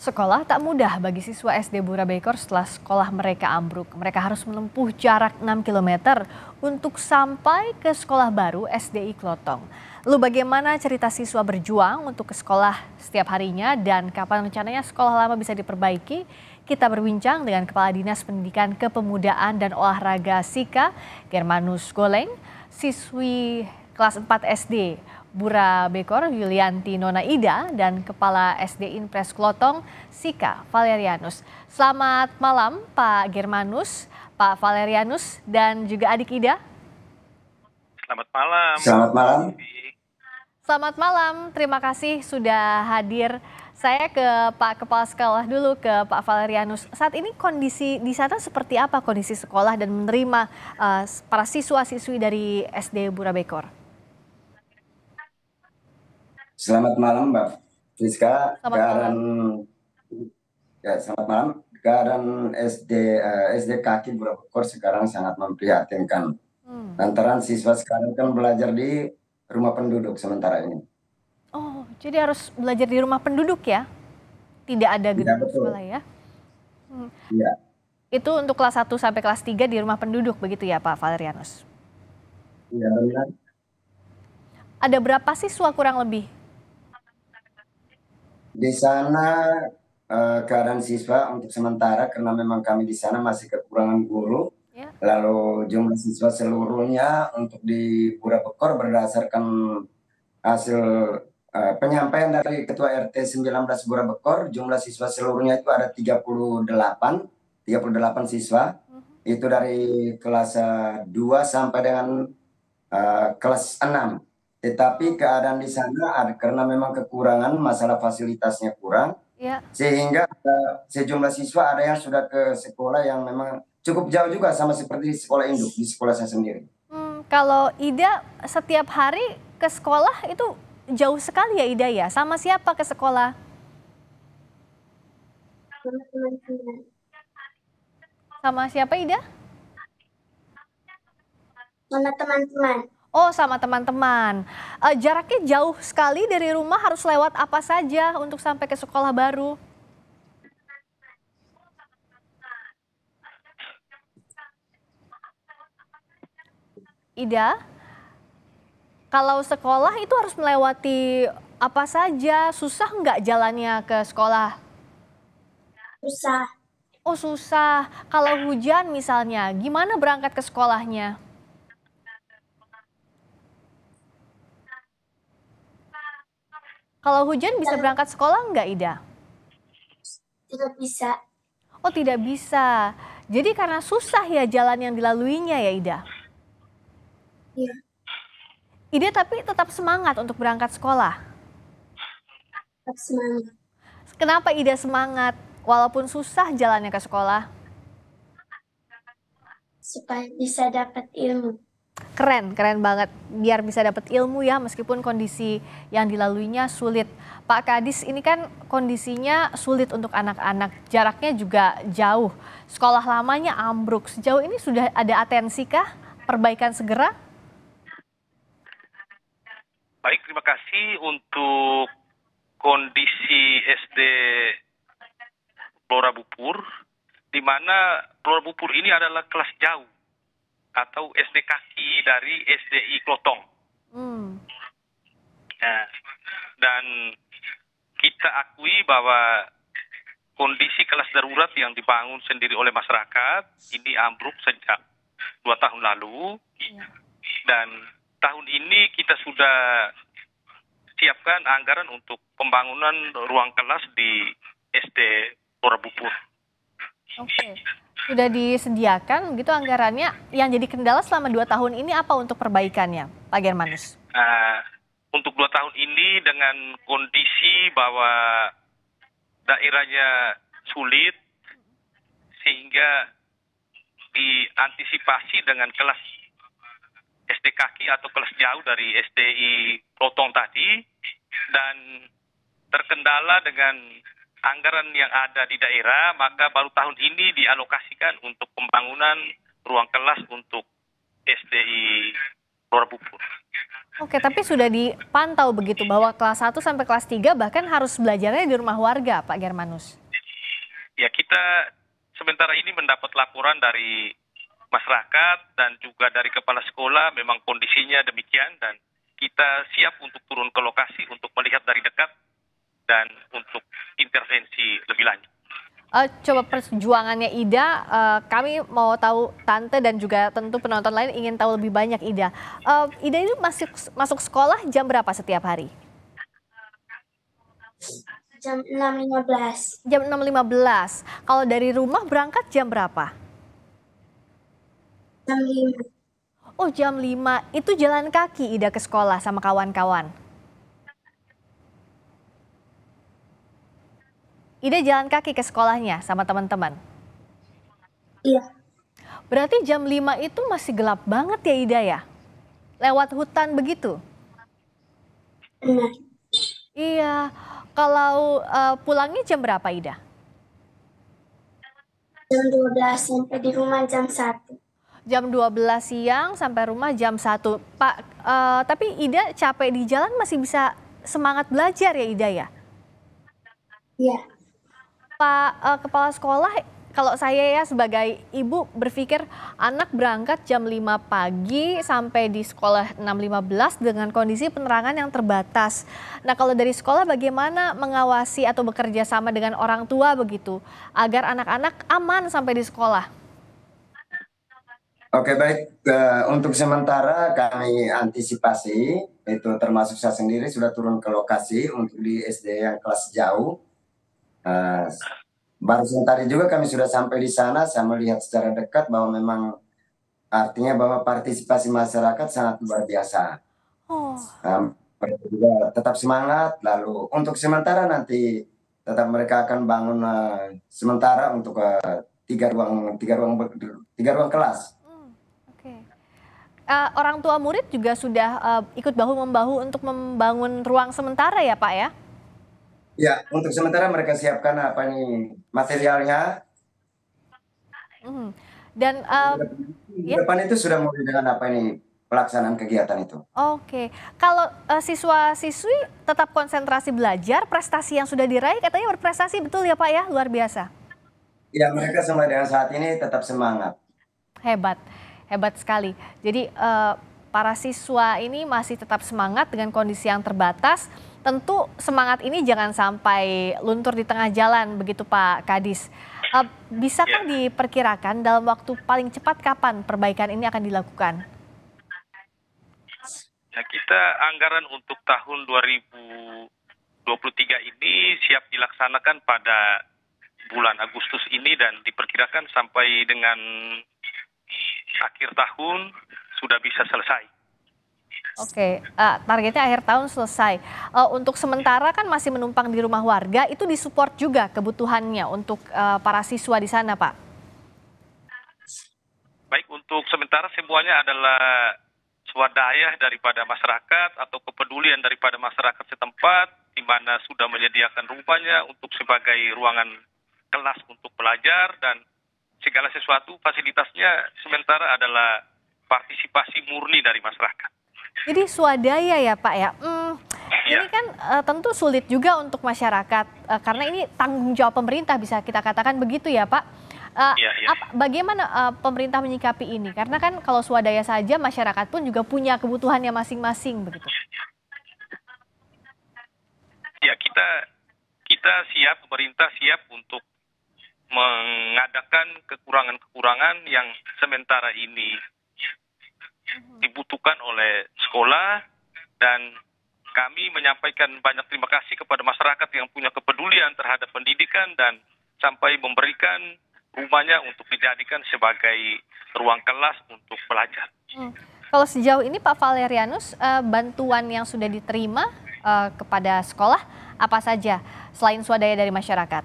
Sekolah tak mudah bagi siswa SD Burabekor setelah sekolah mereka ambruk. Mereka harus menempuh jarak 6 kilometer untuk sampai ke sekolah baru SDI Klotong. Lalu bagaimana cerita siswa berjuang untuk ke sekolah setiap harinya dan kapan rencananya sekolah lama bisa diperbaiki? Kita berbincang dengan Kepala Dinas Pendidikan Kepemudaan dan Olahraga SIKA, Germanus Goleng, siswi kelas 4 SD Burabekor Yulianti Nona Ida dan Kepala SD Inpres Klotong Sika Valerianus. Selamat malam Pak Germanus, Pak Valerianus dan juga adik Ida. Selamat malam. Selamat malam. Selamat malam, terima kasih sudah hadir. Saya ke Pak Kepala Sekolah dulu, ke Pak Valerianus. Saat ini kondisi di sana seperti apa kondisi sekolah dan menerima para siswa-siswi dari SD Burabekor? Selamat malam Mbak Friska. Selamat malam. Selamat malam. Keadaan SD Kaki Burabekor sekarang sangat memprihatinkan. Lantaran siswa sekarang kan belajar di rumah penduduk sementara ini. Oh, jadi harus belajar di rumah penduduk ya? Tidak ada gedung sekolah ya? Iya. Itu untuk kelas 1 sampai kelas 3 di rumah penduduk begitu ya Pak Valerianus? Iya benar. Ada berapa siswa kurang lebih? Di sana keadaan siswa untuk sementara karena memang kami di sana masih kekurangan guru. Ya. Lalu jumlah siswa seluruhnya untuk di Burabekor berdasarkan hasil penyampaian dari Ketua RT 19 Burabekor, jumlah siswa seluruhnya itu ada 38 siswa. Itu dari kelas 2 sampai dengan kelas 6. Tetapi keadaan di sana karena memang kekurangan masalah fasilitasnya kurang, ya. Sehingga sejumlah siswa ada yang sudah ke sekolah yang memang cukup jauh juga sama seperti sekolah induk di sekolah saya sendiri. Kalau Ida setiap hari ke sekolah itu jauh sekali ya Ida ya? Sama siapa ke sekolah? Sama siapa Ida? Sama teman-teman. Oh, sama teman-teman. Jaraknya jauh sekali dari rumah, harus lewat apa saja untuk sampai ke sekolah baru? Ida, kalau sekolah itu harus melewati apa saja? Susah nggak jalannya ke sekolah? Susah. Oh, susah. Kalau hujan misalnya, gimana berangkat ke sekolahnya? Kalau hujan bisa berangkat sekolah nggak, Ida? Tidak bisa. Oh, tidak bisa. Jadi karena susah ya jalan yang dilaluinya ya, Ida? Iya. Ida tapi tetap semangat untuk berangkat sekolah? Tetap semangat. Kenapa Ida semangat walaupun susah jalannya ke sekolah? Supaya bisa dapat ilmu. Keren banget. Biar bisa dapat ilmu ya meskipun kondisi yang dilaluinya sulit. Pak Kadis, ini kan kondisinya sulit untuk anak-anak. Jaraknya juga jauh. Sekolah lamanya ambruk. Sejauh ini sudah ada atensi kah? Perbaikan segera? Baik, terima kasih untuk kondisi SD Blora Bupur, di mana Blora Bupur ini adalah kelas jauh atau SD kaki dari SDI Klotong. Nah, dan kita akui bahwa kondisi kelas darurat yang dibangun sendiri oleh masyarakat ini ambruk sejak 2 tahun lalu. Dan tahun ini kita sudah siapkan anggaran untuk pembangunan ruang kelas di SD Blora Bupur. Oke. Sudah disediakan begitu anggarannya. Yang jadi kendala selama 2 tahun ini apa untuk perbaikannya, Pak Germanus? Untuk 2 tahun ini dengan kondisi bahwa daerahnya sulit, sehingga diantisipasi dengan kelas SD kaki atau kelas jauh dari SDI Klotong tadi, dan terkendala dengan anggaran yang ada di daerah, maka baru tahun ini dialokasikan untuk pembangunan ruang kelas untuk SDI Blora Bupur. Oke, tapi sudah dipantau begitu bahwa kelas 1 sampai kelas 3 bahkan harus belajarnya di rumah warga, Pak Germanus? Ya, kita sementara ini mendapat laporan dari masyarakat dan juga dari kepala sekolah memang kondisinya demikian dan kita siap untuk turun ke lokasi untuk melihat dari dekat dan untuk intervensi lebih lanjut. Coba perjuangannya Ida, kami mau tahu Tante dan juga tentu penonton lain ingin tahu lebih banyak Ida. Ida itu masuk sekolah jam berapa setiap hari? Jam 6.15. Jam 6.15. Kalau dari rumah berangkat jam berapa? Jam 5. Oh, jam 5. Itu jalan kaki Ida ke sekolah sama kawan-kawan? Ida jalan kaki ke sekolahnya sama teman-teman? Iya. Berarti jam 5 itu masih gelap banget ya Ida ya? Lewat hutan begitu? Benar. Iya. Kalau pulangnya jam berapa Ida? Jam 12 sampai di rumah jam 1. Jam 12 siang sampai rumah jam 1. Pak, tapi Ida capek di jalan masih bisa semangat belajar ya Ida ya? Iya. Pak Kepala Sekolah, kalau saya ya sebagai ibu berpikir anak berangkat jam 5 pagi sampai di sekolah 6.15 dengan kondisi penerangan yang terbatas. Nah, kalau dari sekolah bagaimana mengawasi atau bekerja sama dengan orang tua begitu agar anak-anak aman sampai di sekolah? Oke, baik. Untuk sementara kami antisipasi, itu termasuk saya sendiri sudah turun ke lokasi untuk di SD yang kelas jauh. Barusan tadi juga kami sudah sampai di sana, saya melihat secara dekat bahwa memang artinya bahwa partisipasi masyarakat sangat luar biasa. Mereka juga tetap semangat, lalu untuk sementara nanti tetap mereka akan bangun sementara untuk tiga ruang kelas. Orang tua murid juga sudah ikut bahu-membahu untuk membangun ruang sementara ya Pak ya? Ya, untuk sementara mereka siapkan materialnya. Dan di depan itu sudah mulai dengan pelaksanaan kegiatan itu. Oke, kalau siswa-siswi tetap konsentrasi belajar, prestasi yang sudah diraih katanya berprestasi betul ya Pak ya, luar biasa. Ya, mereka sampai dengan saat ini tetap semangat. Hebat, hebat sekali. Jadi para siswa ini masih tetap semangat dengan kondisi yang terbatas. Tentu semangat ini jangan sampai luntur di tengah jalan begitu Pak Kadis. Bisakah diperkirakan dalam waktu paling cepat kapan perbaikan ini akan dilakukan? Ya, kita anggaran untuk tahun 2023 ini siap dilaksanakan pada bulan Agustus ini dan diperkirakan sampai dengan akhir tahun sudah bisa selesai. Oke, targetnya akhir tahun selesai. Untuk sementara kan masih menumpang di rumah warga, itu disupport juga kebutuhannya untuk para siswa di sana, Pak? Baik, untuk sementara semuanya adalah swadaya daripada masyarakat atau kepedulian daripada masyarakat setempat, di mana sudah menyediakan rumahnya untuk sebagai ruangan kelas untuk belajar dan segala sesuatu fasilitasnya sementara adalah partisipasi murni dari masyarakat. Jadi swadaya ya Pak ya. Ini kan tentu sulit juga untuk masyarakat karena ini tanggung jawab pemerintah bisa kita katakan begitu ya Pak. Bagaimana pemerintah menyikapi ini? Karena kan kalau swadaya saja masyarakat pun juga punya kebutuhannya masing-masing begitu. Ya, kita siap, pemerintah siap untuk mengadakan kekurangan-kekurangan yang sementara ini dibutuhkan oleh sekolah, dan kami menyampaikan banyak terima kasih kepada masyarakat yang punya kepedulian terhadap pendidikan dan sampai memberikan rumahnya untuk dijadikan sebagai ruang kelas untuk belajar. Kalau sejauh ini Pak Valerianus, bantuan yang sudah diterima kepada sekolah apa saja selain swadaya dari masyarakat?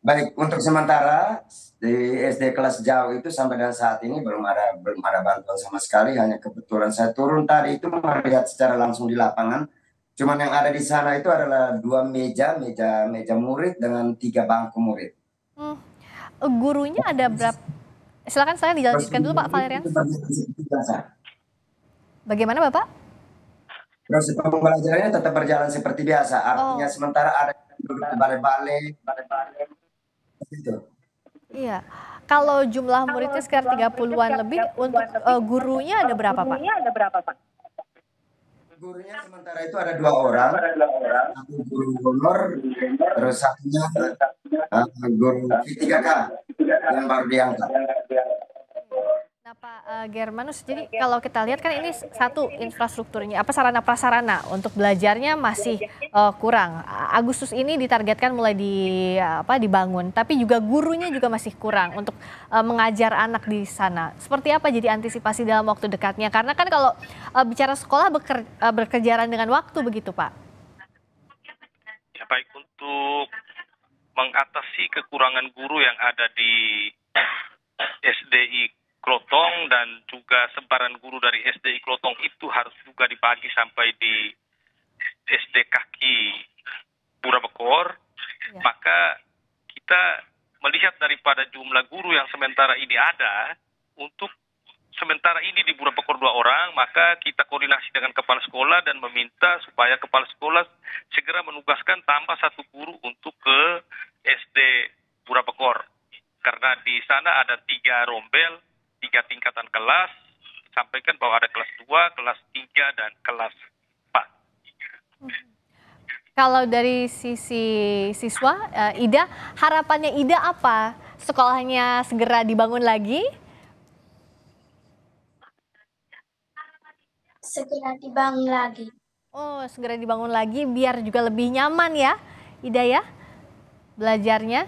Baik, untuk sementara di SD kelas jauh itu sampai dengan saat ini belum ada bantuan sama sekali. Hanya kebetulan saya turun tadi itu melihat secara langsung di lapangan. Cuman yang ada di sana itu adalah 2 meja murid dengan 3 bangku murid. Gurunya ada berapa? Silakan saya dijelaskan dulu Pak Valerianus. Bagaimana Bapak? Proses pembelajarannya tetap berjalan seperti biasa. Artinya Oh, sementara ada yang duduk di balai-balai, gitu. iya. Kalau jumlah muridnya sekitar 30-an lebih, untuk gurunya ada berapa Pak? Gurunya sementara itu ada 2 orang, satu guru honor, terus satunya guru V3K yang baru diangkat. Nah Pak Germanus, jadi kalau kita lihat kan ini satu infrastrukturnya, sarana prasarana untuk belajarnya masih kurang. Agustus ini ditargetkan mulai dibangun, tapi juga gurunya juga masih kurang untuk mengajar anak di sana. Seperti apa jadi antisipasi dalam waktu dekatnya? Karena kan kalau bicara sekolah berkejaran dengan waktu begitu Pak. Ya, baik untuk mengatasi kekurangan guru yang ada di SDI Klotong dan juga sebaran guru dari SDI Klotong itu harus juga dibagi sampai di SD Kaki Pura Bekor, maka kita melihat daripada jumlah guru yang sementara ini ada, untuk sementara ini di Pura Bekor 2 orang, maka kita koordinasi dengan kepala sekolah dan meminta supaya kepala sekolah segera menugaskan tambah 1 guru untuk ke SD Pura Bekor. Karena di sana ada 3 rombel, 3 tingkatan kelas, sampaikan bahwa ada kelas 2, kelas 3, dan kelas 4. Kalau dari sisi siswa, Ida, harapannya Ida apa? Sekolahnya segera dibangun lagi? Segera dibangun lagi. Oh, segera dibangun lagi biar juga lebih nyaman ya, Ida ya, belajarnya.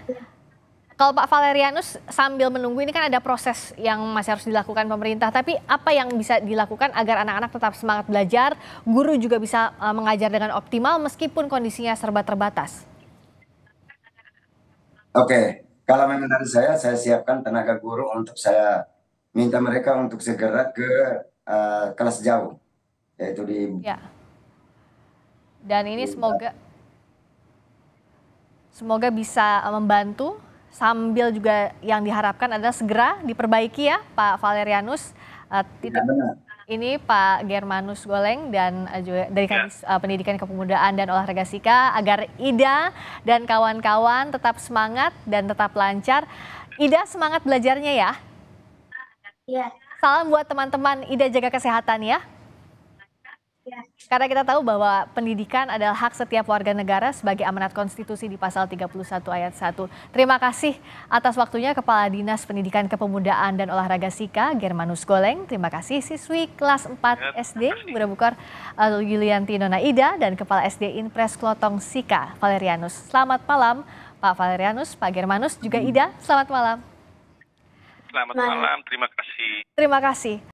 Kalau Pak Valerianus sambil menunggu ini kan ada proses yang masih harus dilakukan pemerintah, tapi apa yang bisa dilakukan agar anak-anak tetap semangat belajar, guru juga bisa mengajar dengan optimal meskipun kondisinya serba terbatas? Oke, kalau memang dari saya siapkan tenaga guru untuk saya minta mereka untuk segera ke kelas jauh, yaitu di. Ya. Dan ini semoga bisa membantu. Sambil juga yang diharapkan adalah segera diperbaiki ya Pak Valerianus. Ini Pak Germanus Goleng dan juga dari Kadis Pendidikan Kepemudaan dan Olahraga Sika, agar Ida dan kawan-kawan tetap semangat dan tetap lancar. Ida, semangat belajarnya ya. Iya. Salam buat teman-teman, Ida jaga kesehatan ya. Ya. Karena kita tahu bahwa pendidikan adalah hak setiap warga negara sebagai amanat konstitusi di pasal 31 ayat 1. Terima kasih atas waktunya Kepala Dinas Pendidikan Kepemudaan dan Olahraga Sika, Germanus Goleng. Terima kasih siswi kelas 4 SD Pura Bekor Yulianti Nona Ida dan Kepala SD Inpres Klotong Sika, Valerianus. Selamat malam Pak Valerianus, Pak Germanus, juga Ida. Selamat malam. Selamat malam, terima kasih. Terima kasih.